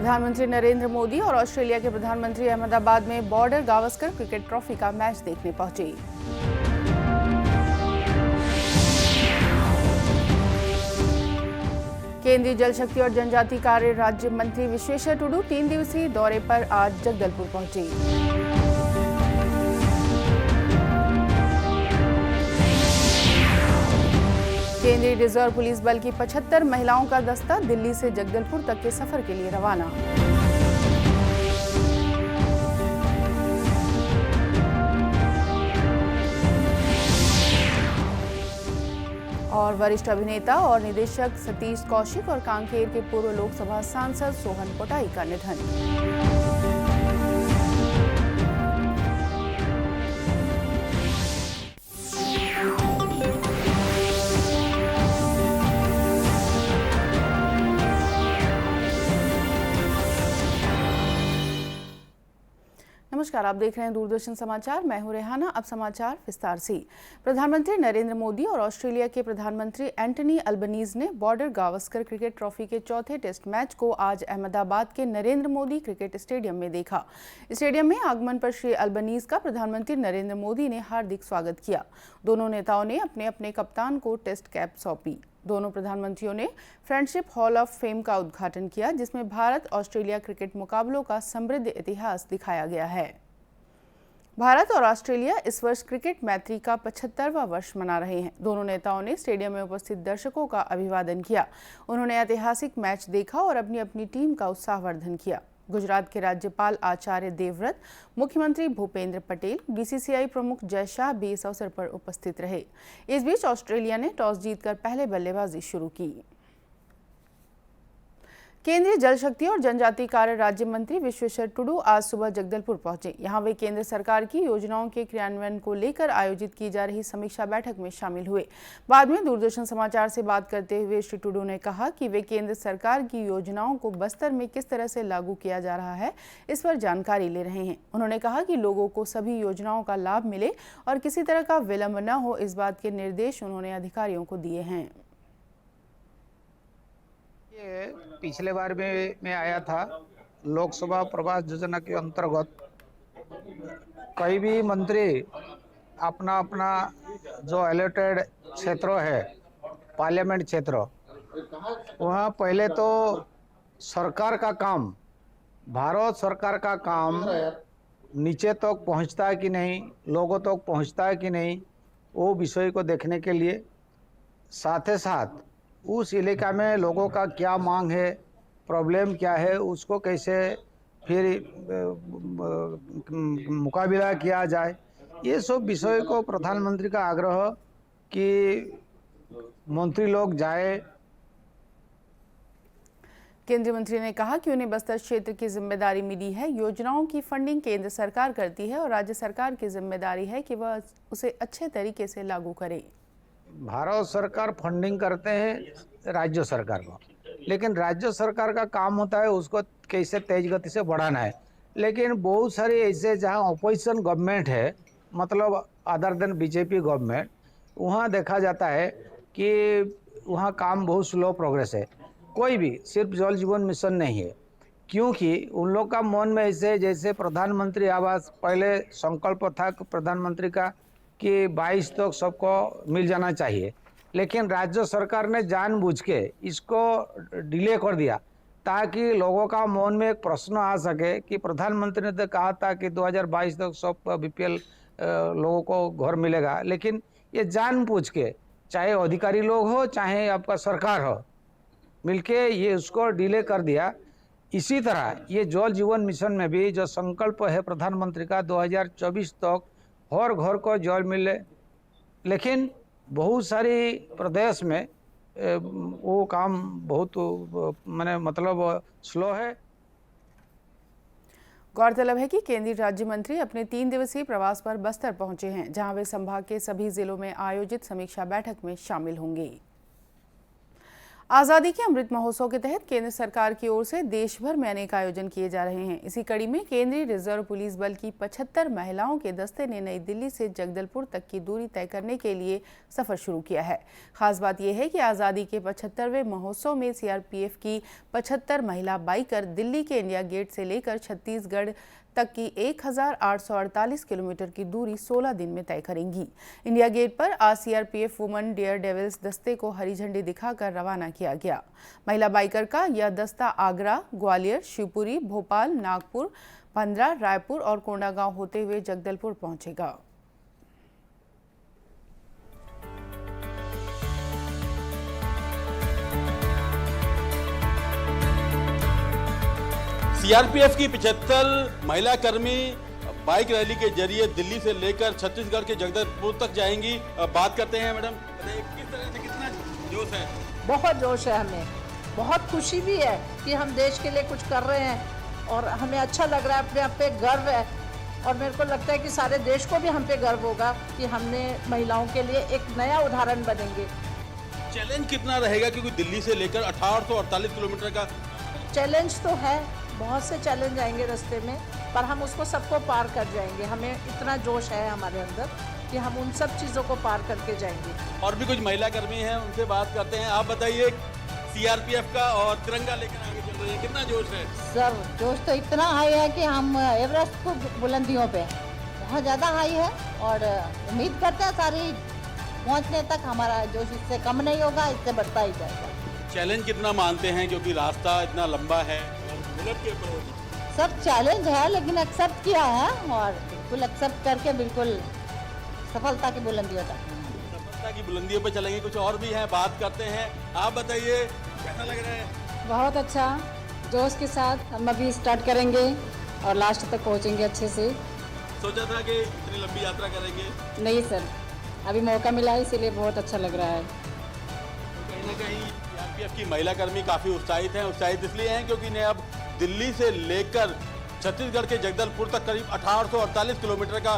प्रधानमंत्री नरेंद्र मोदी और ऑस्ट्रेलिया के प्रधानमंत्री अहमदाबाद में बॉर्डर गावस्कर क्रिकेट ट्रॉफी का मैच देखने पहुंचे। केंद्रीय जल शक्ति और जनजातीय कार्य राज्य मंत्री विश्वेश्वर टुडू 3 दिवसीय दौरे पर आज जगदलपुर पहुंचे। केंद्रीय रिजर्व पुलिस बल की 75 महिलाओं का दस्ता दिल्ली से जगदलपुर तक के सफर के लिए रवाना। और वरिष्ठ अभिनेता और निदेशक सतीश कौशिक और कांकेर के पूर्व लोकसभा सांसद सोहन पोटाई का निधन। नमस्कार, आप देख रहे हैं दूरदर्शन समाचार। मैं हूं रेहाना। अब समाचार विस्तार से। प्रधानमंत्री नरेंद्र मोदी और ऑस्ट्रेलिया के प्रधानमंत्री एंटनी अल्बनीज ने बॉर्डर गावस्कर क्रिकेट ट्रॉफी के चौथे टेस्ट मैच को आज अहमदाबाद के नरेंद्र मोदी क्रिकेट स्टेडियम में देखा। स्टेडियम में आगमन पर श्री अल्बनीज का प्रधानमंत्री नरेंद्र मोदी ने हार्दिक स्वागत किया। दोनों नेताओं ने अपने अपने कप्तान को टेस्ट कैप सौंपी। दोनों प्रधानमंत्रियों ने फ्रेंडशिप हॉल ऑफ फेम का उद्घाटन किया, जिसमें भारत ऑस्ट्रेलिया क्रिकेट मुकाबलों का समृद्ध इतिहास दिखाया गया है। भारत और ऑस्ट्रेलिया इस वर्ष क्रिकेट मैत्री का 75वां वर्ष मना रहे हैं। दोनों नेताओं ने स्टेडियम में उपस्थित दर्शकों का अभिवादन किया। उन्होंने ऐतिहासिक मैच देखा और अपनी अपनी टीम का उत्साहवर्धन किया। गुजरात के राज्यपाल आचार्य देवव्रत, मुख्यमंत्री भूपेंद्र पटेल, बीसीसीआई प्रमुख जय शाह भी इस अवसर पर उपस्थित रहे। इस बीच ऑस्ट्रेलिया ने टॉस जीतकर पहले बल्लेबाजी शुरू की। केंद्रीय जल शक्ति और जनजातीय कार्य राज्य मंत्री विश्वेश्वर टुडू आज सुबह जगदलपुर पहुंचे। यहां वे केंद्र सरकार की योजनाओं के क्रियान्वयन को लेकर आयोजित की जा रही समीक्षा बैठक में शामिल हुए। बाद में दूरदर्शन समाचार से बात करते हुए श्री टुडू ने कहा कि वे केंद्र सरकार की योजनाओं को बस्तर में किस तरह से लागू किया जा रहा है, इस पर जानकारी ले रहे हैं। उन्होंने कहा कि लोगों को सभी योजनाओं का लाभ मिले और किसी तरह का विलंब न हो, इस बात के निर्देश उन्होंने अधिकारियों को दिए हैं। पिछले बार में मैं आया था लोकसभा प्रवास योजना के अंतर्गत। कई भी मंत्री अपना अपना जो अलॉटेड क्षेत्र है, पार्लियामेंट क्षेत्र, वहाँ पहले तो सरकार का काम, भारत सरकार का काम नीचे तक पहुँचता है कि नहीं, लोगों तक पहुँचता है कि नहीं, वो विषय को देखने के लिए, साथ ही साथ उस इलाका में लोगों का क्या मांग है, प्रॉब्लम क्या है, उसको कैसे फिर मुकाबला किया जाए, ये सब विषय को प्रधानमंत्री का आग्रह कि मंत्री लोग जाए। केंद्रीय मंत्री ने कहा कि उन्हें बस्तर क्षेत्र की जिम्मेदारी मिली है। योजनाओं की फंडिंग केंद्र सरकार करती है और राज्य सरकार की जिम्मेदारी है कि वह उसे अच्छे तरीके से लागू करे। भारत सरकार फंडिंग करते हैं राज्य सरकार को, लेकिन राज्य सरकार का काम होता है उसको कैसे तेज गति से बढ़ाना है। लेकिन बहुत सारे ऐसे जहां अपोजिशन गवर्नमेंट है, मतलब अदर देन बीजेपी गवर्नमेंट, वहां देखा जाता है कि वहां काम बहुत स्लो प्रोग्रेस है। कोई भी सिर्फ जल जीवन मिशन नहीं है, क्योंकि उन लोग का मन में ऐसे जैसे प्रधानमंत्री आवास पहले संकल्प था प्रधानमंत्री का कि 22 तक सबको मिल जाना चाहिए, लेकिन राज्य सरकार ने जानबूझ के इसको डिले कर दिया ताकि लोगों का मन में एक प्रश्न आ सके कि प्रधानमंत्री ने तो कहा था कि 2022 तक सब बीपीएल लोगों को घर मिलेगा, लेकिन ये जानबूझ के, चाहे अधिकारी लोग हो चाहे आपका सरकार हो, मिलके ये उसको डिले कर दिया। इसी तरह ये जल जीवन मिशन में भी जो संकल्प है प्रधानमंत्री का 2024 तक हर घर को जल मिले, लेकिन बहुत सारी प्रदेश में वो काम बहुत मतलब स्लो है। गौरतलब है कि केंद्रीय राज्य मंत्री अपने 3 दिवसीय प्रवास पर बस्तर पहुंचे हैं, जहां वे संभाग के सभी जिलों में आयोजित समीक्षा बैठक में शामिल होंगे। आज़ादी के अमृत महोत्सव के तहत केंद्र सरकार की ओर से देश भर में अनेक आयोजन किए जा रहे हैं। इसी कड़ी में केंद्रीय रिजर्व पुलिस बल की 75 महिलाओं के दस्ते ने नई दिल्ली से जगदलपुर तक की दूरी तय करने के लिए सफर शुरू किया है। खास बात यह है कि आज़ादी के 75वें महोत्सव में सीआरपीएफ की 75 महिला बाइकर दिल्ली के इंडिया गेट से लेकर छत्तीसगढ़ तक की 1848 किलोमीटर की दूरी 16 दिन में तय करेंगी। इंडिया गेट पर आज सीआरपीएफ वुमेन डेयर डेविल्स दस्ते को हरी झंडी दिखाकर रवाना किया गया। महिला बाइकर का यह दस्ता आगरा, ग्वालियर, शिवपुरी, भोपाल, नागपुर, पंद्रा, रायपुर और कोंडागांव होते हुए जगदलपुर पहुंचेगा। सीआरपीएफ की 75 महिला कर्मी बाइक रैली के जरिए दिल्ली से लेकर छत्तीसगढ़ के जगदलपुर तक जाएंगी। बात करते हैं मैडम, किस तरह से कितना जोश है? बहुत जोश है, हमें बहुत खुशी भी है कि हम देश के लिए कुछ कर रहे हैं और हमें अच्छा लग रहा है, अपने आप पे गर्व है और मेरे को लगता है कि सारे देश को भी हम पे गर्व होगा कि हमने महिलाओं के लिए एक नया उदाहरण बनेंगे। चैलेंज कितना रहेगा, क्योंकि दिल्ली से लेकर 1848 किलोमीटर का चैलेंज तो है, बहुत से चैलेंज आएंगे रास्ते में, पर हम उसको सबको पार कर जाएंगे। हमें इतना जोश है हमारे अंदर कि हम उन सब चीज़ों को पार करके जाएंगे। और भी कुछ महिला कर्मी हैं, उनसे बात करते हैं। आप बताइए, सीआरपीएफ का और तिरंगा लेकर आगे चल रही है, कितना जोश है? सर जोश तो इतना हाई है कि हम एवरेस्ट को बुलंदियों पे बहुत ज़्यादा हाई है और उम्मीद करते हैं सारी पहुंचने तक हमारा जोश इससे कम नहीं होगा, इससे बढ़ता ही जाएगा। चैलेंज कितना मानते हैं, क्योंकि रास्ता इतना लंबा है? बुलेट के ऊपर सब चैलेंज है लेकिन एक्सेप्ट किया है और बिल्कुल एक्सेप्ट करके बिल्कुल सफलता की बुलंदियों तक। सफलता की बुलंदियों पे चलेंगे। कुछ और भी हैं, बात करते हैं। आप बताइए, कैसा लग रहा है? बहुत अच्छा, जोश के साथ हम अभी स्टार्ट करेंगे और लास्ट तक पहुंचेंगे अच्छे से। सोचा था कि इतनी लंबी यात्रा करेंगे? नहीं सर, अभी मौका मिला है इसीलिए बहुत अच्छा लग रहा है। तो कहीं ना कहीं सीआरपीएफ की महिला कर्मी काफ़ी उत्साहित हैं। उत्साहित इसलिए हैं क्योंकि इन्हें अब दिल्ली से लेकर छत्तीसगढ़ के जगदलपुर तक करीब 1848 किलोमीटर का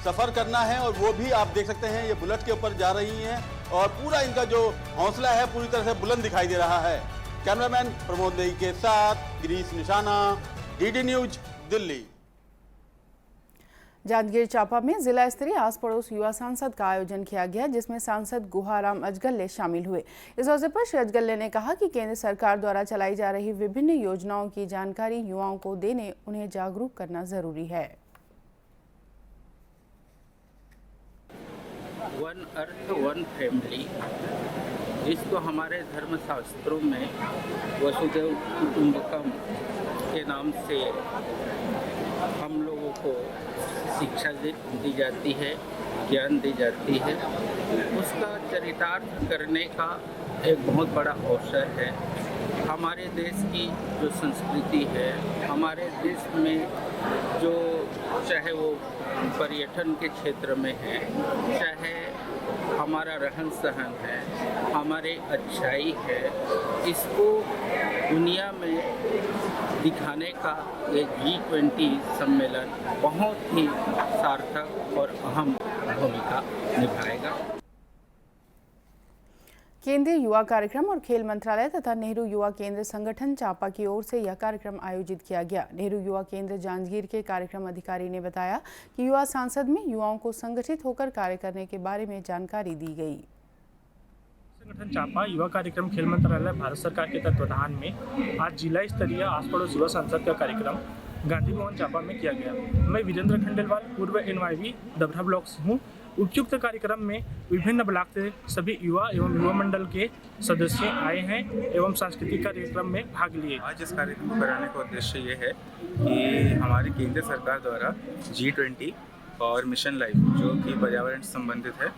सफ़र करना है और वो भी आप देख सकते हैं ये बुलेट के ऊपर जा रही हैं और पूरा इनका जो हौसला है पूरी तरह से बुलंद दिखाई दे रहा है। कैमरामैन प्रमोद देई के साथ गिरीश निशाना, डीडी न्यूज, दिल्ली। जांजगीर चांपा में जिला स्तरीय आस पड़ोस युवा सांसद का आयोजन किया गया, जिसमें सांसद गुहाराम अजगल्ले शामिल हुए। इस अवसर पर श्री अजगल्ले ने कहा कि केंद्र सरकार द्वारा चलाई जा रही विभिन्न योजनाओं की जानकारी युवाओं को देने, उन्हें जागरूक करना जरूरी है। वन अर्थ वन फैमिली, जिसको हमारे धर्मशास्त्रों में वसुदेव कुटुंबकम के नाम से हम लोगों को शिक्षा दी जाती है, ज्ञान दी जाती है, उसका चरितार्थ करने का एक बहुत बड़ा अवसर है। हमारे देश की जो संस्कृति है, हमारे देश में जो चाहे वो पर्यटन के क्षेत्र में है, चाहे हमारा रहन सहन है, हमारे अच्छाई है, इसको दुनिया में दिखाने का ये G20 सम्मेलन बहुत ही सार्थक और अहम भूमिका निभाएगा। केंद्रीय युवा कार्यक्रम और खेल मंत्रालय तथा नेहरू युवा केंद्र संगठन चांपा की ओर से यह कार्यक्रम आयोजित किया गया। नेहरू युवा केंद्र जांजगीर के कार्यक्रम अधिकारी ने बताया कि युवा सांसद में युवाओं को संगठित होकर कार्य करने के बारे में जानकारी दी गई। संगठन चांपा युवा कार्यक्रम खेल मंत्रालय भारत सरकार के तत्वाधान में आज जिला स्तरीय आस पड़ोस युवा संसद का कार्यक्रम गांधी भवन चांपा में किया गया। मैं वीरेंद्र खंडेलवाल, पूर्व NYV डबरा ब्लॉक से हूँ। उपयुक्त कार्यक्रम में विभिन्न ब्लॉक से सभी युवा एवं युवा मंडल के सदस्य आए हैं एवं सांस्कृतिक कार्यक्रम में भाग लिए। आज इस कार्यक्रम को कराने का उद्देश्य ये है कि हमारी केंद्र सरकार द्वारा G20 और मिशन लाइफ, जो कि पर्यावरण से संबंधित है,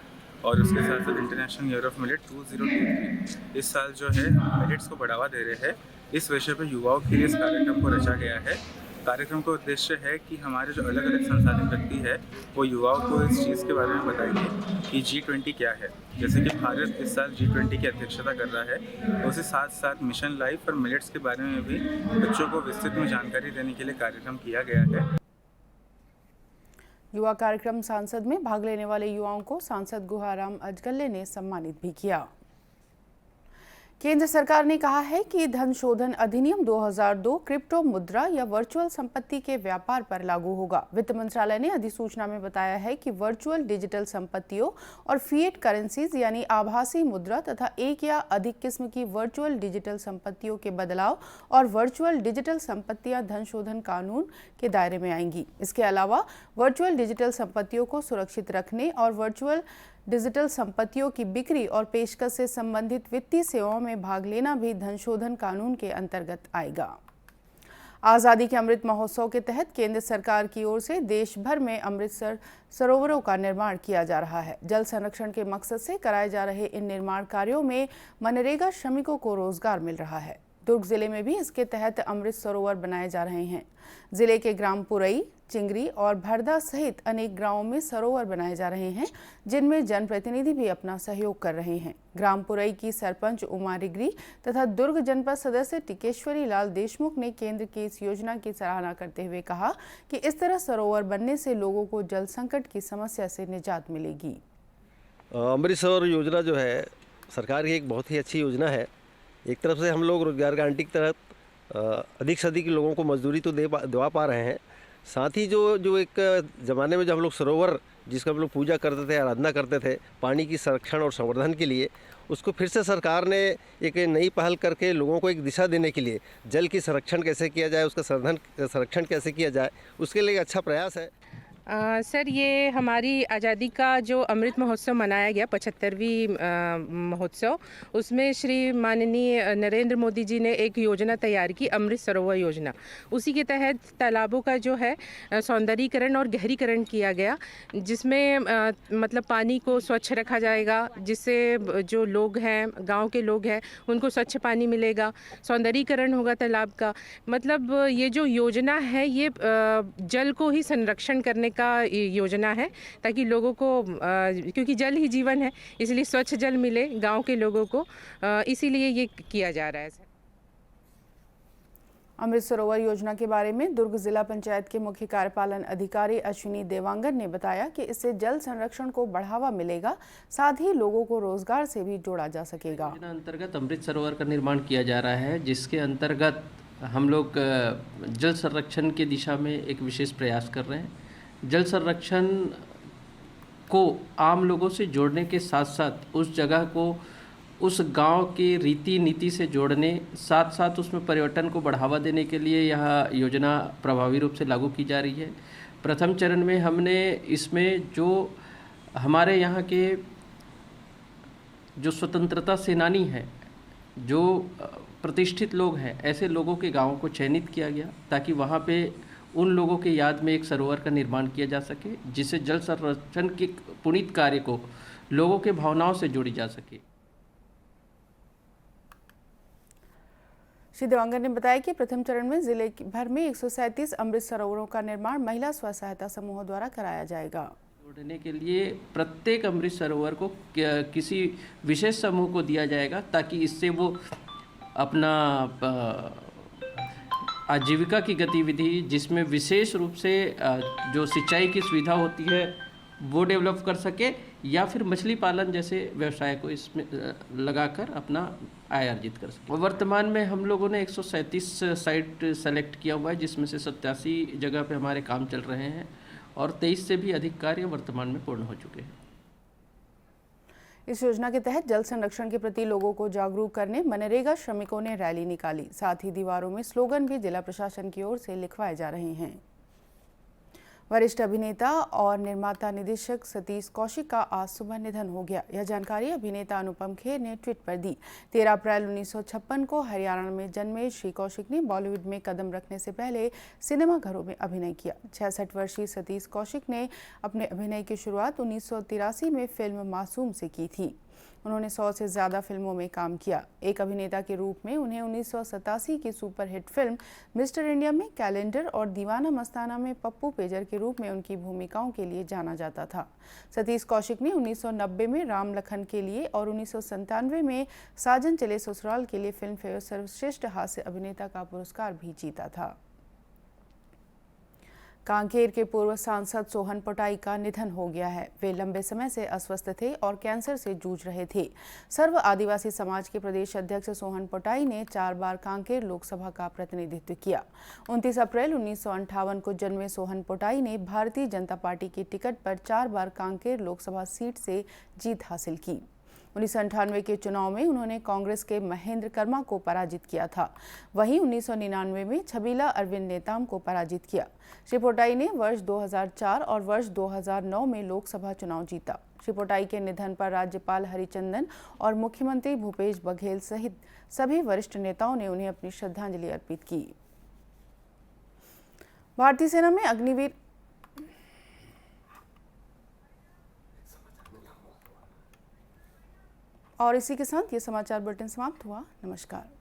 और उसके साथ साथ इंटरनेशनल ईयर ऑफ मिलेट 2023 इस साल जो है मिलेट्स को बढ़ावा दे रहे हैं, इस विषय पर युवाओं के लिए इस कार्यक्रम को रचा गया है। कार्यक्रम का उद्देश्य है कि हमारे जो अलग अलग संसाधन व्यक्ति है वो युवाओं को इस चीज़ के बारे में बताएंगे कि G20 क्या है। जैसे कि भारत इस साल G20 की अध्यक्षता कर रहा है, उसी साथ साथ मिशन लाइफ और मिलेट्स के बारे में भी बच्चों को विस्तृत में जानकारी देने के लिए कार्यक्रम किया गया है। युवा कार्यक्रम सांसद में भाग लेने वाले युवाओं को सांसद गुहाराम अजगल्ले ने सम्मानित भी किया। केंद्र सरकार ने कहा है कि धन शोधन अधिनियम 2002 क्रिप्टो मुद्रा या वर्चुअल संपत्ति के व्यापार पर लागू होगा। वित्त मंत्रालय ने अधिसूचना में बताया है कि वर्चुअल डिजिटल संपत्तियों और फिएट करेंसीज यानी आभासी मुद्रा तथा एक या अधिक किस्म की वर्चुअल डिजिटल संपत्तियों के बदलाव और वर्चुअल डिजिटल संपत्तियां धन शोधन कानून के दायरे में आएंगी। इसके अलावा वर्चुअल डिजिटल संपत्तियों को सुरक्षित रखने और वर्चुअल डिजिटल संपत्तियों की बिक्री और पेशकश से संबंधित वित्तीय सेवाओं में भाग लेना भी धन शोधन कानून के अंतर्गत आएगा। आज़ादी के अमृत महोत्सव के तहत केंद्र सरकार की ओर से देश भर में अमृतसर सरोवरों का निर्माण किया जा रहा है। जल संरक्षण के मकसद से कराए जा रहे इन निर्माण कार्यों में मनरेगा श्रमिकों को रोजगार मिल रहा है। दुर्ग जिले में भी इसके तहत अमृत सरोवर बनाए जा रहे हैं। जिले के ग्राम पुरई, चिंगरी और भरदा सहित अनेक गांवों में सरोवर बनाए जा रहे हैं, जिनमें जनप्रतिनिधि भी अपना सहयोग कर रहे हैं। ग्राम पुरई की सरपंच उमा रिगरी तथा दुर्ग जनपद सदस्य टिकेश्वरी लाल देशमुख ने केंद्र की इस योजना की सराहना करते हुए कहा कि इस तरह सरोवर बनने से लोगों को जल संकट की समस्या से निजात मिलेगी। अमृत सरोवर योजना जो है सरकार की एक बहुत ही अच्छी योजना है। एक तरफ से हम लोग रोजगार गारंटी के तहत अधिक से अधिक लोगों को मजदूरी तो दिवा पा रहे हैं। साथ ही जो एक ज़माने में जब हम लोग सरोवर जिसका हम लोग पूजा करते थे, आराधना करते थे पानी की संरक्षण और संवर्धन के लिए, उसको फिर से सरकार ने एक नई पहल करके लोगों को एक दिशा देने के लिए जल की संरक्षण कैसे किया जाए, उसका संरक्षण कैसे किया जाए, उसके लिए एक अच्छा प्रयास है। सर, ये हमारी आज़ादी का जो अमृत महोत्सव मनाया गया 75वीं महोत्सव, उसमें श्री माननीय नरेंद्र मोदी जी ने एक योजना तैयार की, अमृत सरोवर योजना। उसी के तहत तालाबों का जो है सौंदर्यीकरण और गहरीकरण किया गया, जिसमें मतलब पानी को स्वच्छ रखा जाएगा, जिससे जो लोग हैं, गांव के लोग हैं, उनको स्वच्छ पानी मिलेगा, सौंदर्यीकरण होगा तालाब का। मतलब ये जो योजना है ये जल को ही संरक्षण करने का योजना है, ताकि लोगों को क्योंकि जल ही जीवन है, इसलिए स्वच्छ जल मिले गांव के लोगों को, इसीलिए ये किया जा रहा है। अमृत सरोवर योजना के बारे में दुर्ग जिला पंचायत के मुख्य कार्यपालन अधिकारी अश्विनी देवांगन ने बताया कि इससे जल संरक्षण को बढ़ावा मिलेगा, साथ ही लोगों को रोजगार से भी जोड़ा जा सकेगा। योजना अंतर्गत अमृत सरोवर का निर्माण किया जा रहा है, जिसके अंतर्गत हम लोग जल संरक्षण की दिशा में एक विशेष प्रयास कर रहे हैं। जल संरक्षण को आम लोगों से जोड़ने के साथ साथ उस जगह को उस गांव की रीति नीति से जोड़ने, साथ साथ उसमें पर्यटन को बढ़ावा देने के लिए यह योजना प्रभावी रूप से लागू की जा रही है। प्रथम चरण में हमने इसमें जो हमारे यहाँ के जो स्वतंत्रता सेनानी हैं, जो प्रतिष्ठित लोग हैं, ऐसे लोगों के गाँवों को चयनित किया गया, ताकि वहाँ पे उन लोगों के याद में एक सरोवर का निर्माण किया जा सके, जिससे जल संरक्षण के पुनीत कार्य को लोगों के भावनाओं से जोड़ी जा सके। श्री देवांगन ने बताया कि प्रथम चरण में जिले भर में 137 अमृत सरोवरों का निर्माण महिला स्व सहायता समूहों द्वारा कराया जाएगा। जोड़ने के लिए प्रत्येक अमृत सरोवर को किसी विशेष समूह को दिया जाएगा, ताकि इससे वो अपना आजीविका की गतिविधि, जिसमें विशेष रूप से जो सिंचाई की सुविधा होती है वो डेवलप कर सके, या फिर मछली पालन जैसे व्यवसाय को इसमें लगाकर अपना आय अर्जित कर सके। वर्तमान में हम लोगों ने 137 साइट सेलेक्ट किया हुआ है, जिसमें से 87 जगह पे हमारे काम चल रहे हैं और 23 से भी अधिक कार्य वर्तमान में पूर्ण हो चुके हैं। इस योजना के तहत जल संरक्षण के प्रति लोगों को जागरूक करने मनरेगा श्रमिकों ने रैली निकाली। साथ ही दीवारों में स्लोगन भी जिला प्रशासन की ओर से लिखवाए जा रहे हैं। वरिष्ठ अभिनेता और निर्माता निदेशक सतीश कौशिक का आज सुबह निधन हो गया। यह जानकारी अभिनेता अनुपम खेर ने ट्वीट पर दी। 13 अप्रैल 1956 को हरियाणा में जन्मे श्री कौशिक ने बॉलीवुड में कदम रखने से पहले सिनेमा घरों में अभिनय किया। 66 वर्षीय सतीश कौशिक ने अपने अभिनय की शुरुआत 1983 में फिल्म मासूम से की थी। उन्होंने 100 से ज़्यादा फिल्मों में काम किया। एक अभिनेता के रूप में उन्हें 1987 की सुपरहिट फिल्म मिस्टर इंडिया में कैलेंडर और दीवाना मस्ताना में पप्पू पेजर के रूप में उनकी भूमिकाओं के लिए जाना जाता था। सतीश कौशिक ने 1990 में राम लखन के लिए और 1997 में साजन चले ससुराल के लिए फिल्म फेयर सर्वश्रेष्ठ हास्य अभिनेता का पुरस्कार भी जीता था। कांकेर के पूर्व सांसद सोहन पोटाई का निधन हो गया है। वे लंबे समय से अस्वस्थ थे और कैंसर से जूझ रहे थे। सर्व आदिवासी समाज के प्रदेश अध्यक्ष सोहन पोटाई ने 4 बार कांकेर लोकसभा का प्रतिनिधित्व किया। 29 अप्रैल 1958 को जन्मे सोहन पोटाई ने भारतीय जनता पार्टी की टिकट पर 4 बार कांकेर लोकसभा सीट से जीत हासिल की। 1998 के चुनाव में उन्होंने कांग्रेस के महेंद्र कर्मा को पराजित किया था। वहीं 1999 में छबीला अरविंद नेताम को पराजित किया। श्री पोटाई ने वर्ष 2004 और वर्ष 2009 में लोकसभा चुनाव जीता। श्री पोटाई के निधन पर राज्यपाल हरिचंदन और मुख्यमंत्री भूपेश बघेल सहित सभी वरिष्ठ नेताओं ने उन्हें अपनी श्रद्धांजलि अर्पित की। भारतीय सेना में अग्निवीर और इसी के साथ ये समाचार बुलेटिन समाप्त हुआ। नमस्कार।